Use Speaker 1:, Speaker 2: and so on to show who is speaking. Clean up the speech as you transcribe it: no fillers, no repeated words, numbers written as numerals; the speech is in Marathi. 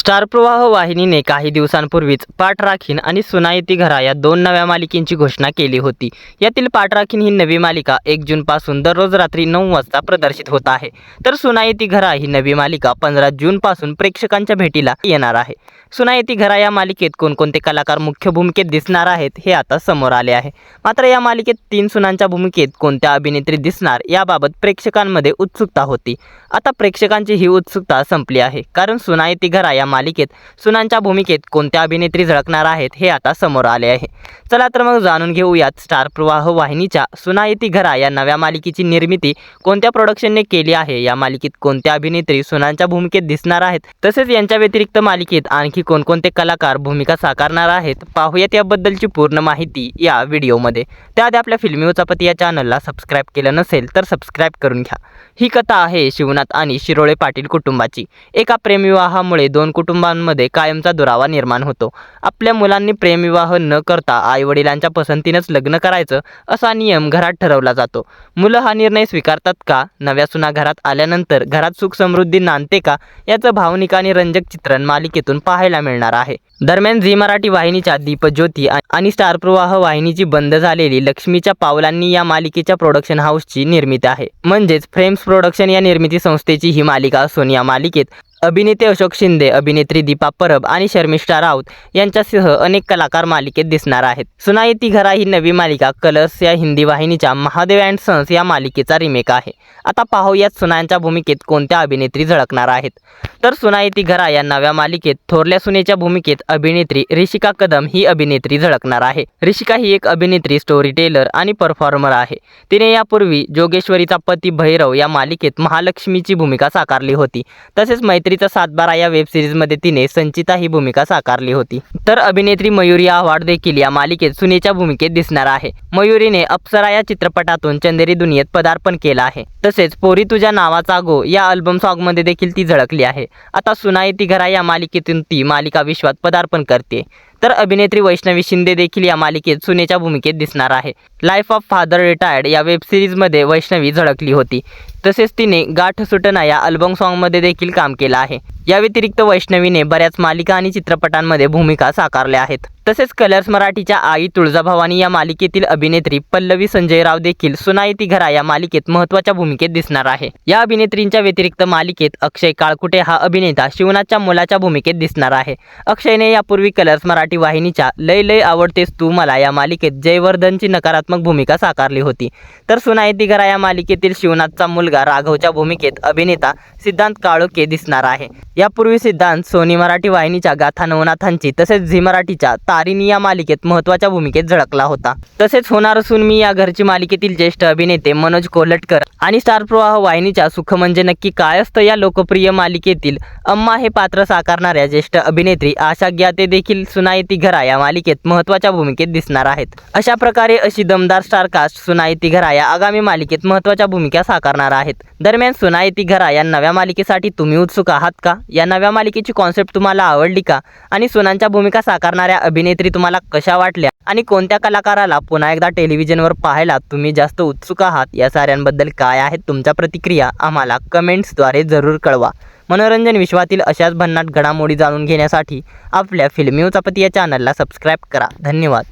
Speaker 1: स्टार प्रवाह वाहिनीने काही दिवसांपूर्वीच पाठ राखीन आणि सुनायती घरा या दोन नव्या मालिकेंची घोषणा केली होती। यातील पाठ राखीन ही नवी मालिका 1 जूनपासून दररोज रात्री 9 वाजता प्रदर्शित होत आहे, तर सुनायती घरा ही नवी मालिका 15 जूनपासून प्रेक्षकांच्या भेटीला येणार आहे। सुनायती घरा या मालिकेत कोणकोणते कलाकार मुख्य भूमिकेत दिसणार आहेत हे आता समोर आले आहे। मात्र या मालिकेत 3 सुनांच्या भूमिकेत कोणत्या अभिनेत्री दिसणार याबाबत प्रेक्षकांमध्ये उत्सुकता होती। आता प्रेक्षकांची ही उत्सुकता संपली आहे, कारण सुनायती घरा या मालिकेत सुनांच्या भूमिकेत कोणत्या अभिनेत्री झळकणार आहेत हे आता समोर आले आहे। चला तर मग जाणून घेऊयात स्टार प्रवाह वाहिनीच्या सुनायती घरा या नव्या मालिकेची निर्मिती कोणत्या प्रोडक्शनने केली आहे, या मालिकेत कोणत्या अभिनेत्री सुनांच्या भूमिकेत दिसणार आहेत, तसेच यांच्या व्यतिरिक्त मालिकेत आणखी कोणकोणते कलाकार भूमिका साकारणार आहेत, पाहूयात याबद्दलची पूर्ण माहिती या व्हिडिओमध्ये। त्याआधी आपल्या फिल्मी उचापती या चॅनलला सबस्क्राईब केलं नसेल तर सबस्क्राईब करून घ्या। ही कथा आहे शिवनाथ आणि शिरोळे पाटील कुटुंबाची। एका प्रेमविवाहामुळे 2 कुटुंबांमध्ये कायमचा दुरावा निर्माण होतो। आपल्या मुलांनी प्रेमविवाह न करता आईवडिलांच्या पसंतीनेच लग्न करायचं असा नियम घरात ठरवला जातो। मुलं हा निर्णय स्वीकारतात का? नव्या सुना घरात आल्यानंतर घरात सुख समृद्धी नांदते का? याचं भावनिक आणि रंजक चित्रण मालिकेतून पाहायला मिळणार आहे। दरम्यान झी मराठी वाहिनीच्या दीपज्योती आणि स्टार प्रवाह वाहिनीची बंद झालेली लक्ष्मीच्या पावलांनी या मालिकेच्या प्रोडक्शन हाऊसची निर्मिती आहे, म्हणजेच फ्रेम्स प्रोडक्शन या निर्मिती संस्थेची ही मालिका असून या मालिकेत अभिनेते अशोक शिंदे, अभिनेत्री दीपा परब आणि शर्मिष्ठा राऊत यांच्यासह अनेक कलाकार मालिकेत दिसणार आहेत। सुनायती घरा ही नवी मालिका कलर्स या हिंदी वाहिनीच्या महादेव अँड सन्स या मालिकेचा रिमेक आहे। आता पाहूयात सुनांच्या भूमिकेत कोणत्या अभिनेत्री झळकणार आहेत। तर सुनायती घरा या नव्या मालिकेत थोरल्या सुनेच्या भूमिकेत अभिनेत्री ऋषिका कदम ही अभिनेत्री झळकणार आहे। ऋषिका ही एक अभिनेत्री, स्टोरी टेलर आणि परफॉर्मर आहे। तिने यापूर्वी जोगेश्वरीचा पती भैरव या मालिकेत महालक्ष्मीची भूमिका साकारली होती। तसेच मैत्रीचा सातबारा या वेब सिरीजमध्ये तिने संचिता ही भूमिका साकारली होती। तर अभिनेत्री मयुरी आव्हाड देखील या मालिकेत सुनेच्या भूमिकेत दिसणार आहे। मयुरीने अप्सरा या चित्रपटातून चंदेरी दुनियेत पदार्पण केलं आहे। तसेच पोरी तुझ्या नावाचा गो या अल्बम सॉन्गमध्ये देखील ती झळकली आहे। आता सुनायती घरा या मालिकेतून ती मालिका विश्वात पदार्पण करते। तर अभिनेत्री वैष्णवी शिंदे देखील या मालिकेत सुनेच्या भूमिकेत दिसणार आहे। लाईफ ऑफ फादर रिटायर्ड या वेब सिरीजमध्ये वैष्णवी झळकली होती। तसेच तिने गाठ सुटना या अल्बम सॉन्गमध्ये देखील काम केलं आहे। या व्यतिरिक्त वैष्णवीने बऱ्याच मालिका आणि चित्रपटांमध्ये भूमिका साकारल्या आहेत। तसेच कलर्स मराठीच्या आई तुळजाभवानी या मालिकेतील अभिनेत्री पल्लवी संजय राव देखील सुनायती घरा या मालिकेत महत्त्वाच्या भूमिकेत दिसणार आहे। या अभिनेत्रींच्या व्यतिरिक्त मालिकेत अक्षय काळकुटे हा अभिनेता शिवनाथच्या मुलाच्या भूमिकेत दिसणार आहे। अक्षयने यापूर्वी कलर्स मराठी वाहिनीच्या लय लय आवडतेस तू मला या मालिकेत जयवर्धनची नकारात्मक भूमिका साकारली होती। तर सुनायती घरा या मालिकेतील शिवनाथचा मुलगा राघवच्या भूमिकेत अभिनेता सिद्धांत काळोखे दिसणार आहे। यापूर्वी सिद्धांत सोनी मराठी वाहिनीच्या गाथा नवनाथांची तसेच झी मराठीच्या तारिणी या मालिकेत महत्त्वाच्या भूमिकेत झळकला होता। तसेच होणार असून मी या घरची मालिकेतील ज्येष्ठ अभिनेते मनोज कोल्हटकर आणि स्टार प्रवाह वाहिनीच्या सुख म्हणजे नक्की काय असतं या लोकप्रिय मालिकेतील अम्मा हे पात्र साकारणाऱ्या ज्येष्ठ अभिनेत्री आशा ग्याते देखील सुनायती घरा या मालिकेत महत्त्वाच्या भूमिकेत दिसणार आहेत। अशा प्रकारे अशी दमदार स्टारकास्ट सुनायती घरा या आगामी मालिकेत महत्त्वाच्या भूमिका साकारणार आहेत। दरम्यान सुनायती घरा या नव्या मालिकेसाठी तुम्ही उत्सुक आहात का? या नव्या मालिकेची कॉन्सेप्ट तुम्हाला आवडली का? आणि सुनांच्या भूमिका साकारणाऱ्या अभिनेत्री तुम्हाला कशा वाटल्या? आणि कोणत्या कलाकाराला पुन्हा एकदा टेलिव्हिजनवर पाहायला तुम्ही जास्त उत्सुक आहात? या साऱ्यांबद्दल काय आहेत तुमच्या प्रतिक्रिया आम्हाला कमेंट्सद्वारे जरूर कळवा। मनोरंजन विश्वातील अशाच भन्नाट घडामोडी जाणून घेण्यासाठी आपल्या फिल्मी उचापती या चॅनलला सबस्क्राईब करा। धन्यवाद।